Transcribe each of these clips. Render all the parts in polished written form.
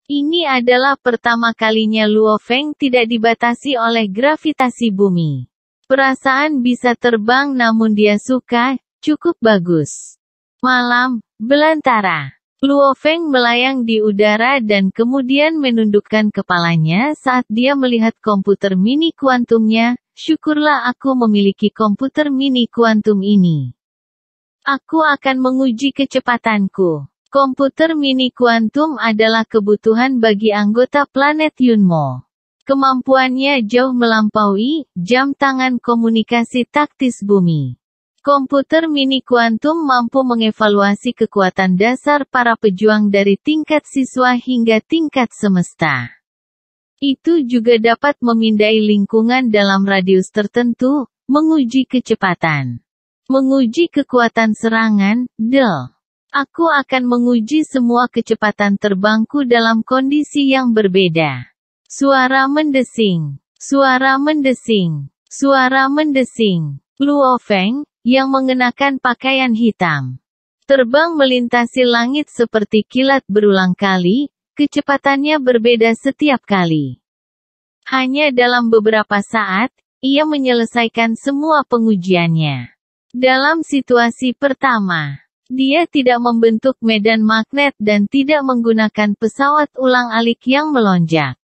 Ini adalah pertama kalinya Luo Feng tidak dibatasi oleh gravitasi bumi. Perasaan bisa terbang namun dia suka, cukup bagus. Malam, belantara. Luo Feng melayang di udara dan kemudian menundukkan kepalanya saat dia melihat komputer mini kuantumnya. Syukurlah aku memiliki komputer mini kuantum ini. Aku akan menguji kecepatanku. Komputer mini kuantum adalah kebutuhan bagi anggota planet Yunmo. Kemampuannya jauh melampaui jam tangan komunikasi taktis bumi. Komputer mini kuantum mampu mengevaluasi kekuatan dasar para pejuang dari tingkat siswa hingga tingkat semesta. Itu juga dapat memindai lingkungan dalam radius tertentu, menguji kecepatan. Menguji kekuatan serangan, Aku akan menguji semua kecepatan terbangku dalam kondisi yang berbeda. Suara mendesing. Suara mendesing. Suara mendesing. Luo Feng, yang mengenakan pakaian hitam, terbang melintasi langit seperti kilat berulang kali, kecepatannya berbeda setiap kali. Hanya dalam beberapa saat, ia menyelesaikan semua pengujiannya. Dalam situasi pertama, dia tidak membentuk medan magnet dan tidak menggunakan pesawat ulang-alik yang melonjak.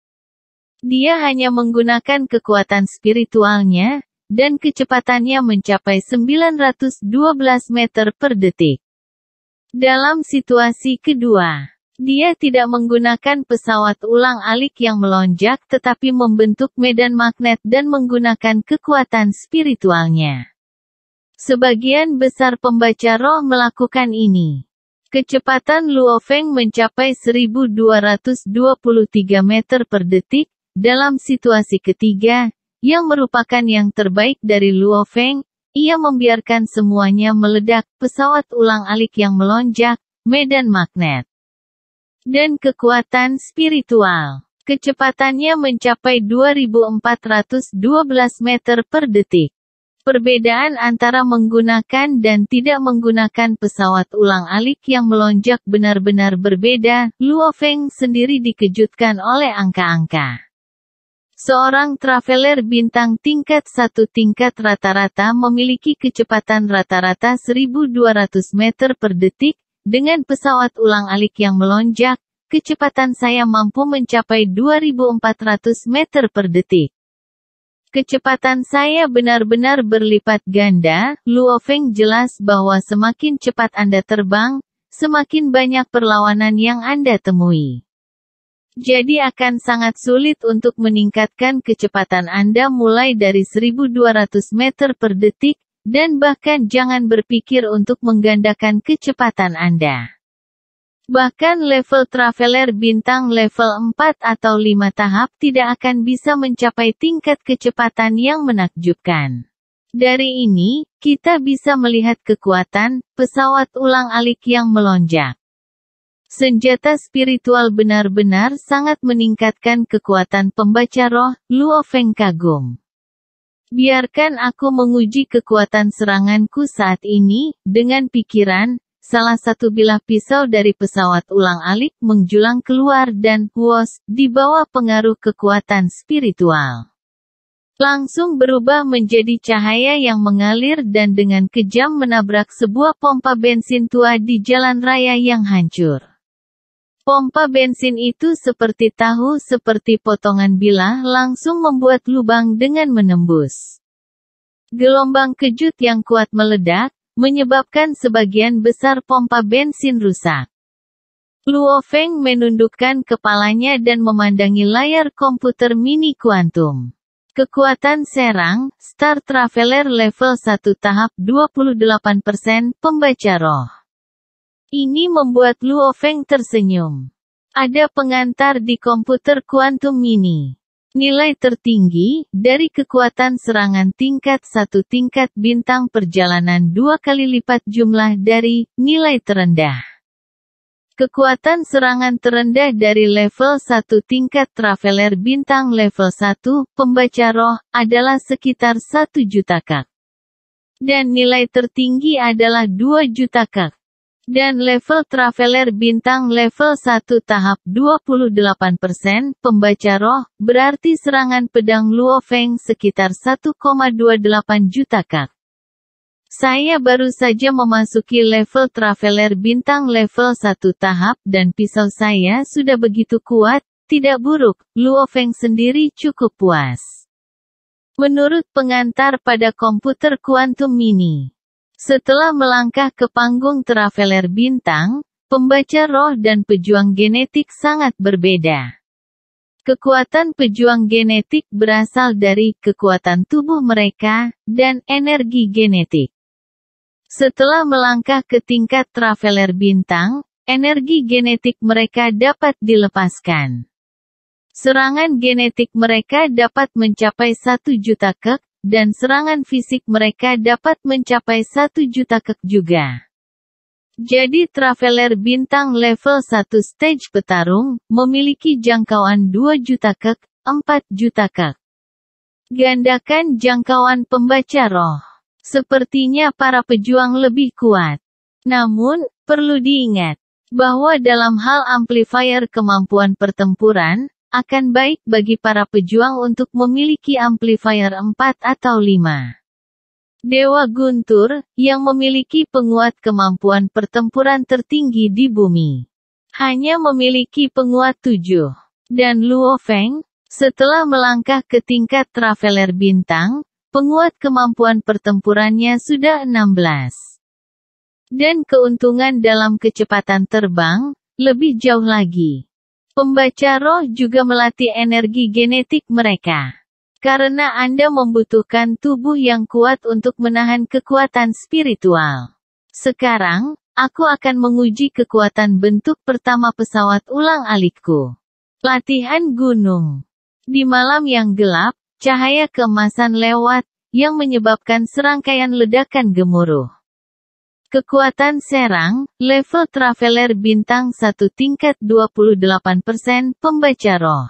Dia hanya menggunakan kekuatan spiritualnya, dan kecepatannya mencapai 912 meter per detik. Dalam situasi kedua, dia tidak menggunakan pesawat ulang-alik yang melonjak tetapi membentuk medan magnet dan menggunakan kekuatan spiritualnya. Sebagian besar pembaca roh melakukan ini. Kecepatan Luo Feng mencapai 1223 meter per detik, dalam situasi ketiga, yang merupakan yang terbaik dari Luo Feng, ia membiarkan semuanya meledak, pesawat ulang-alik yang melonjak, medan magnet, dan kekuatan spiritual. Kecepatannya mencapai 2412 meter per detik. Perbedaan antara menggunakan dan tidak menggunakan pesawat ulang-alik yang melonjak benar-benar berbeda. Luo Feng sendiri dikejutkan oleh angka-angka. Seorang traveler bintang tingkat 1 tingkat rata-rata memiliki kecepatan rata-rata 1200 meter per detik, dengan pesawat ulang-alik yang melonjak, kecepatan saya mampu mencapai 2400 meter per detik. Kecepatan saya benar-benar berlipat ganda. Luo Feng jelas bahwa semakin cepat Anda terbang, semakin banyak perlawanan yang Anda temui. Jadi akan sangat sulit untuk meningkatkan kecepatan Anda mulai dari 1200 meter per detik, dan bahkan jangan berpikir untuk menggandakan kecepatan Anda. Bahkan level traveler bintang level 4 atau 5 tahap tidak akan bisa mencapai tingkat kecepatan yang menakjubkan. Dari ini, kita bisa melihat kekuatan pesawat ulang-alik yang melonjak. Senjata spiritual benar-benar sangat meningkatkan kekuatan pembaca roh. Luo Feng kagum. Biarkan aku menguji kekuatan seranganku saat ini, dengan pikiran, salah satu bilah pisau dari pesawat ulang-alik menjulang keluar dan, di bawah pengaruh kekuatan spiritual. Langsung berubah menjadi cahaya yang mengalir dan dengan kejam menabrak sebuah pompa bensin tua di jalan raya yang hancur. Pompa bensin itu seperti potongan bilah langsung membuat lubang dengan menembus. Gelombang kejut yang kuat meledak, menyebabkan sebagian besar pompa bensin rusak. Luo Feng menundukkan kepalanya dan memandangi layar komputer mini kuantum. Kekuatan serang, Star Traveler level 1 tahap 28% pembaca roh. Ini membuat Luo Feng tersenyum. Ada pengantar di komputer kuantum mini. Nilai tertinggi, dari kekuatan serangan tingkat 1 tingkat bintang perjalanan 2 kali lipat jumlah dari, nilai terendah. Kekuatan serangan terendah dari level 1 tingkat traveler bintang level 1, pembaca roh, adalah sekitar 1 juta kak. Dan nilai tertinggi adalah 2 juta kak. Dan level Traveler bintang level 1 tahap 28%, pembaca roh, berarti serangan pedang Luo Feng sekitar 1,28 juta kak. Saya baru saja memasuki level Traveler bintang level 1 tahap dan pisau saya sudah begitu kuat, tidak buruk, Luo Feng sendiri cukup puas. Menurut pengantar pada komputer kuantum mini. Setelah melangkah ke panggung Traveler bintang, pembaca roh dan pejuang genetik sangat berbeda. Kekuatan pejuang genetik berasal dari kekuatan tubuh mereka, dan energi genetik. Setelah melangkah ke tingkat Traveler bintang, energi genetik mereka dapat dilepaskan. Serangan genetik mereka dapat mencapai 1 juta kek, dan serangan fisik mereka dapat mencapai 1 juta kek juga. Jadi Traveler bintang level 1 stage petarung, memiliki jangkauan 2 juta kek, 4 juta kek. Gandakan jangkauan pembaca roh. Sepertinya para pejuang lebih kuat. Namun, perlu diingat, bahwa dalam hal amplifier kemampuan pertempuran, akan baik bagi para pejuang untuk memiliki amplifier 4 atau 5. Dewa Guntur, yang memiliki penguat kemampuan pertempuran tertinggi di bumi, hanya memiliki penguat 7. Dan Luo Feng, setelah melangkah ke tingkat Traveler bintang, penguat kemampuan pertempurannya sudah 16. Dan keuntungan dalam kecepatan terbang, lebih jauh lagi. Pembaca roh juga melatih energi genetik mereka. Karena Anda membutuhkan tubuh yang kuat untuk menahan kekuatan spiritual. Sekarang, aku akan menguji kekuatan bentuk pertama pesawat ulang-alikku. Latihan gunung. Di malam yang gelap, cahaya keemasan lewat, yang menyebabkan serangkaian ledakan gemuruh. Kekuatan serang, level Traveler bintang 1 tingkat 28%, pembaca roh.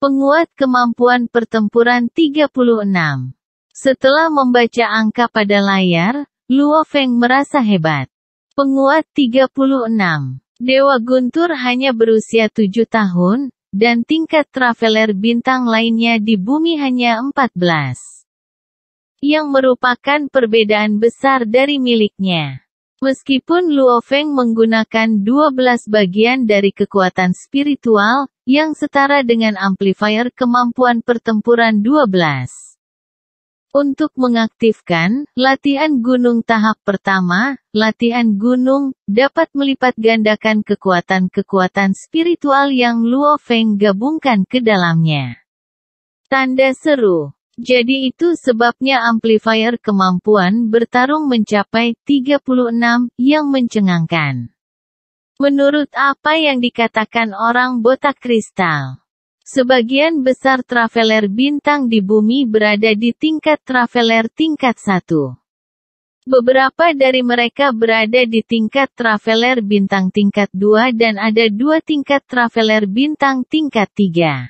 Penguat kemampuan pertempuran 36. Setelah membaca angka pada layar, Luo Feng merasa hebat. Penguat 36. Dewa Guntur hanya berusia 7 tahun, dan tingkat Traveler bintang lainnya di bumi hanya 14. Yang merupakan perbedaan besar dari miliknya. Meskipun Luo Feng menggunakan 12 bagian dari kekuatan spiritual, yang setara dengan amplifier kemampuan pertempuran 12. Untuk mengaktifkan, latihan gunung tahap pertama, latihan gunung, dapat melipat gandakan kekuatan-kekuatan spiritual yang Luo Feng gabungkan ke dalamnya. Tanda seru. Jadi itu sebabnya amplifier kemampuan bertarung mencapai 36, yang mencengangkan. Menurut apa yang dikatakan orang botak kristal, sebagian besar Traveler bintang di bumi berada di tingkat Traveler tingkat 1. Beberapa dari mereka berada di tingkat Traveler bintang tingkat 2 dan ada 2 tingkat Traveler bintang tingkat 3.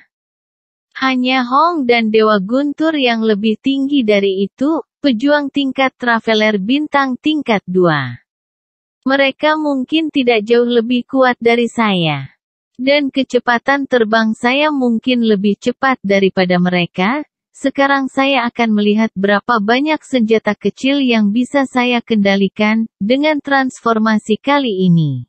Hanya Hong dan Dewa Guntur yang lebih tinggi dari itu, pejuang tingkat Traveler bintang tingkat 2. Mereka mungkin tidak jauh lebih kuat dari saya. Dan kecepatan terbang saya mungkin lebih cepat daripada mereka. Sekarang saya akan melihat berapa banyak senjata kecil yang bisa saya kendalikan, dengan transformasi kali ini.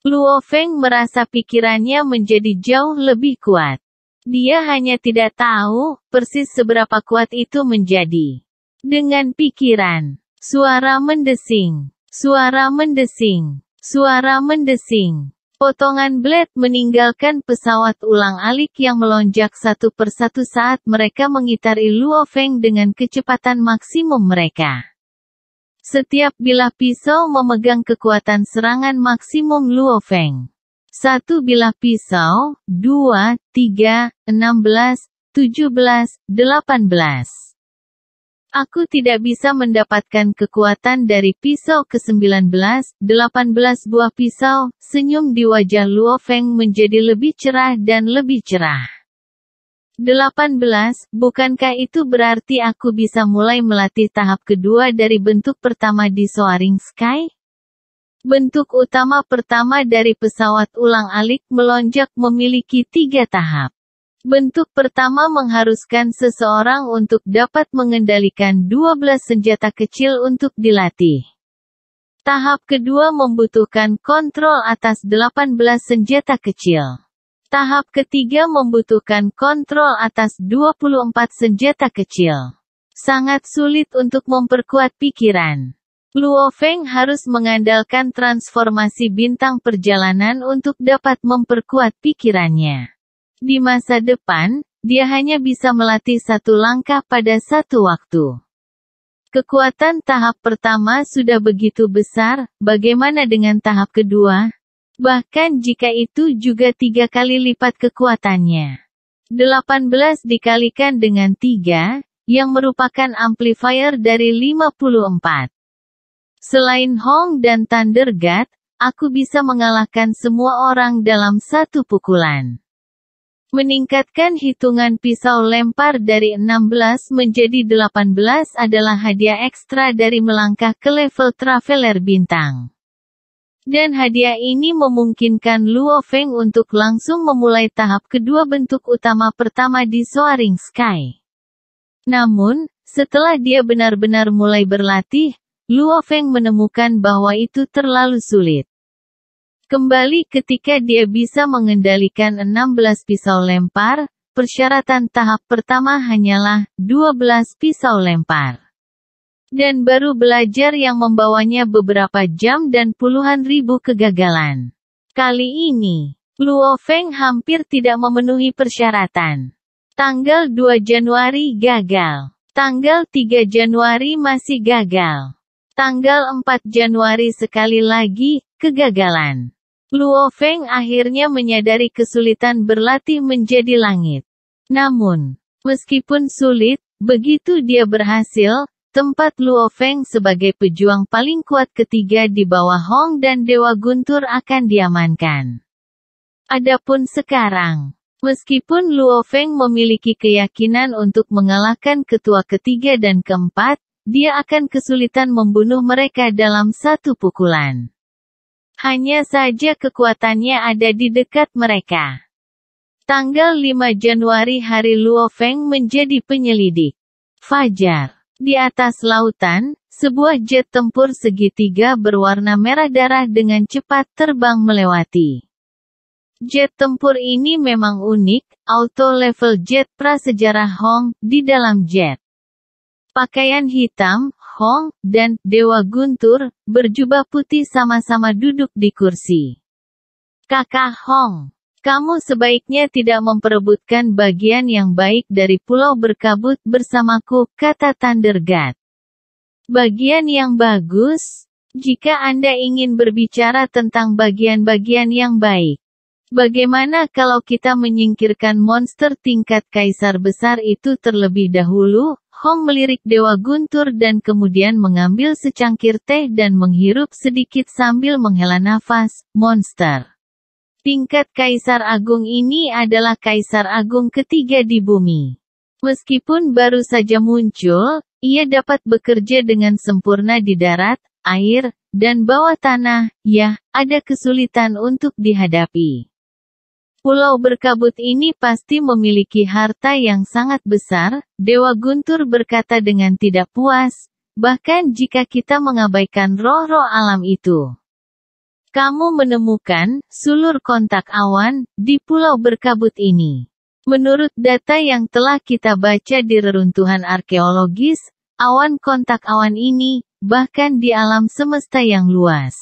Luo Feng merasa pikirannya menjadi jauh lebih kuat. Dia hanya tidak tahu, persis seberapa kuat itu menjadi. Dengan pikiran. Suara mendesing. Suara mendesing. Suara mendesing. Potongan blade meninggalkan pesawat ulang-alik yang melonjak satu persatu saat mereka mengitari Luo Feng dengan kecepatan maksimum mereka. Setiap bilah pisau memegang kekuatan serangan maksimum Luo Feng. 1 bilah pisau, 2, 3, 16, 17, 18. Aku tidak bisa mendapatkan kekuatan dari pisau ke-19, 18 buah pisau, senyum di wajah Luo Feng menjadi lebih cerah dan lebih cerah. 18, bukankah itu berarti aku bisa mulai melatih tahap kedua dari bentuk pertama di Soaring Sky? Bentuk utama pertama dari pesawat ulang-alik melonjak memiliki 3 tahap. Bentuk pertama mengharuskan seseorang untuk dapat mengendalikan 12 senjata kecil untuk dilatih. Tahap kedua membutuhkan kontrol atas 18 senjata kecil. Tahap ketiga membutuhkan kontrol atas 24 senjata kecil. Sangat sulit untuk memperkuat pikiran. Luo Feng harus mengandalkan transformasi bintang perjalanan untuk dapat memperkuat pikirannya. Di masa depan, dia hanya bisa melatih satu langkah pada satu waktu. Kekuatan tahap pertama sudah begitu besar, bagaimana dengan tahap kedua? Bahkan jika itu juga 3 kali lipat kekuatannya. 18 dikalikan dengan 3, yang merupakan amplifier dari 54. Selain Hong dan Thunder God, aku bisa mengalahkan semua orang dalam satu pukulan. Meningkatkan hitungan pisau lempar dari 16 menjadi 18 adalah hadiah ekstra dari melangkah ke level Traveler Bintang. Dan hadiah ini memungkinkan Luo Feng untuk langsung memulai tahap kedua bentuk utama pertama di Soaring Sky. Namun, setelah dia benar-benar mulai berlatih, Luo Feng menemukan bahwa itu terlalu sulit. Kembali ketika dia bisa mengendalikan 16 pisau lempar, persyaratan tahap pertama hanyalah 12 pisau lempar. Dan baru belajar yang membawanya beberapa jam dan puluhan ribu kegagalan. Kali ini, Luo Feng hampir tidak memenuhi persyaratan. Tanggal 2 Januari gagal. Tanggal 3 Januari masih gagal. Tanggal 4 Januari sekali lagi, kegagalan. Luo Feng akhirnya menyadari kesulitan berlatih menjadi langit. Namun, meskipun sulit, begitu dia berhasil, tempat Luo Feng sebagai pejuang paling kuat ketiga di bawah Hong dan Dewa Guntur akan diamankan. Adapun sekarang, meskipun Luo Feng memiliki keyakinan untuk mengalahkan ketua ketiga dan keempat, dia akan kesulitan membunuh mereka dalam satu pukulan. Hanya saja kekuatannya ada di dekat mereka. Tanggal 5 Januari hari Luo Feng menjadi penyelidik. Fajar. Di atas lautan, sebuah jet tempur segitiga berwarna merah darah dengan cepat terbang melewati. Jet tempur ini memang unik, auto level jet prasejarah Hong, di dalam jet. Pakaian hitam, Hong, dan Dewa Guntur, berjubah putih sama-sama duduk di kursi. Kakak Hong, kamu sebaiknya tidak memperebutkan bagian yang baik dari pulau berkabut bersamaku, kata Thunder God. Bagian yang bagus? Jika Anda ingin berbicara tentang bagian-bagian yang baik, bagaimana kalau kita menyingkirkan monster tingkat kaisar besar itu terlebih dahulu? Hong melirik Dewa Guntur dan kemudian mengambil secangkir teh dan menghirup sedikit sambil menghela nafas. Monster tingkat kaisar agung ini adalah kaisar agung ketiga di bumi. Meskipun baru saja muncul, ia dapat bekerja dengan sempurna di darat, air, dan bawah tanah. Ya, ada kesulitan untuk dihadapi. Pulau berkabut ini pasti memiliki harta yang sangat besar, Dewa Guntur berkata dengan tidak puas, bahkan jika kita mengabaikan roh-roh alam itu. Kamu menemukan sulur kontak awan di pulau berkabut ini. Menurut data yang telah kita baca di reruntuhan arkeologis, awan kontak awan ini, bahkan di alam semesta yang luas,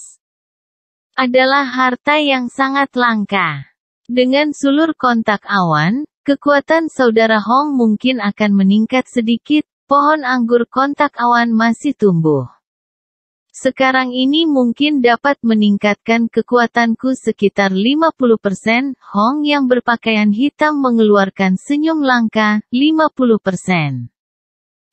adalah harta yang sangat langka. Dengan sulur kontak awan, kekuatan saudara Hong mungkin akan meningkat sedikit, pohon anggur kontak awan masih tumbuh. Sekarang ini mungkin dapat meningkatkan kekuatanku sekitar 50%, Hong yang berpakaian hitam mengeluarkan senyum langka, 50%.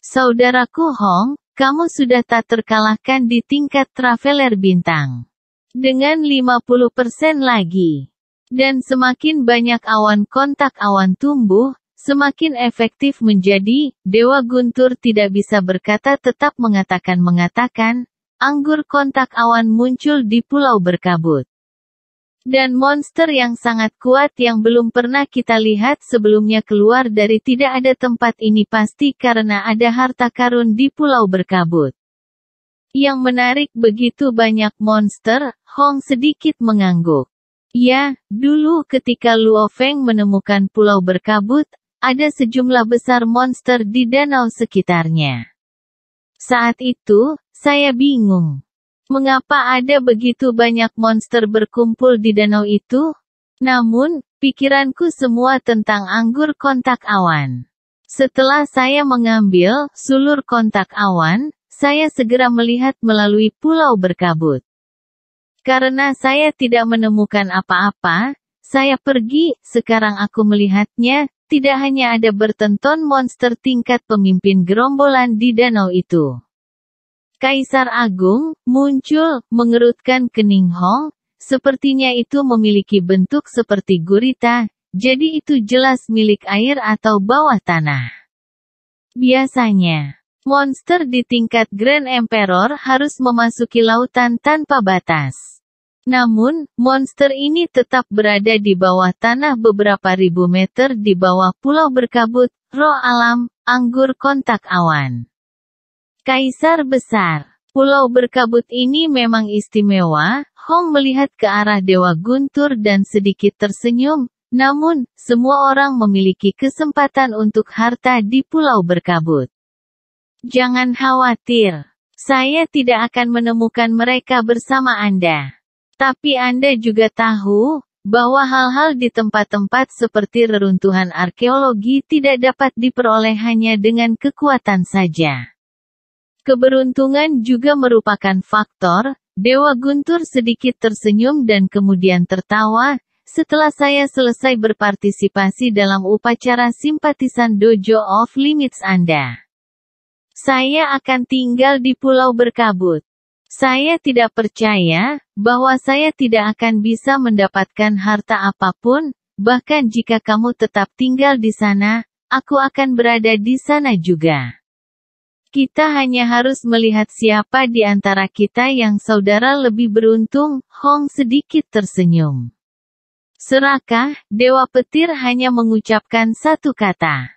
Saudaraku Hong, kamu sudah tak terkalahkan di tingkat Traveler Bintang. Dengan 50% lagi. Dan semakin banyak awan kontak awan tumbuh, semakin efektif menjadi. Dewa Guntur tidak bisa berkata tetap mengatakan, anggur kontak awan muncul di pulau berkabut. Dan monster yang sangat kuat yang belum pernah kita lihat sebelumnya keluar dari tidak ada tempat ini pasti karena ada harta karun di pulau berkabut. Yang menarik begitu banyak monster, Hong sedikit mengangguk. Ya, dulu ketika Luo Feng menemukan pulau berkabut, ada sejumlah besar monster di danau sekitarnya. Saat itu, saya bingung. Mengapa ada begitu banyak monster berkumpul di danau itu? Namun, pikiranku semua tentang anggur kontak awan. Setelah saya mengambil sulur kontak awan, saya segera melihat melalui pulau berkabut. Karena saya tidak menemukan apa-apa, saya pergi, sekarang aku melihatnya, tidak hanya ada bertonton monster tingkat pemimpin gerombolan di danau itu. Kaisar Agung, muncul, mengerutkan kening Hong, sepertinya itu memiliki bentuk seperti gurita, jadi itu jelas milik air atau bawah tanah. Biasanya, monster di tingkat Grand Emperor harus memasuki lautan tanpa batas. Namun, monster ini tetap berada di bawah tanah beberapa ribu meter di bawah pulau berkabut, roh alam, anggur kontak awan. Kaisar besar. Pulau berkabut ini memang istimewa, Hong melihat ke arah Dewa Guntur dan sedikit tersenyum, namun, semua orang memiliki kesempatan untuk harta di pulau berkabut. Jangan khawatir. Saya tidak akan menemukan mereka bersama Anda. Tapi Anda juga tahu, bahwa hal-hal di tempat-tempat seperti reruntuhan arkeologi tidak dapat diperoleh hanya dengan kekuatan saja. Keberuntungan juga merupakan faktor. Dewa Guntur sedikit tersenyum dan kemudian tertawa, setelah saya selesai berpartisipasi dalam upacara simpatisan Dojo of Limits Anda. Saya akan tinggal di pulau berkabut. Saya tidak percaya, bahwa saya tidak akan bisa mendapatkan harta apapun, bahkan jika kamu tetap tinggal di sana, aku akan berada di sana juga. Kita hanya harus melihat siapa di antara kita yang saudara lebih beruntung, Hong sedikit tersenyum. Serakah, Dewa Petir hanya mengucapkan satu kata.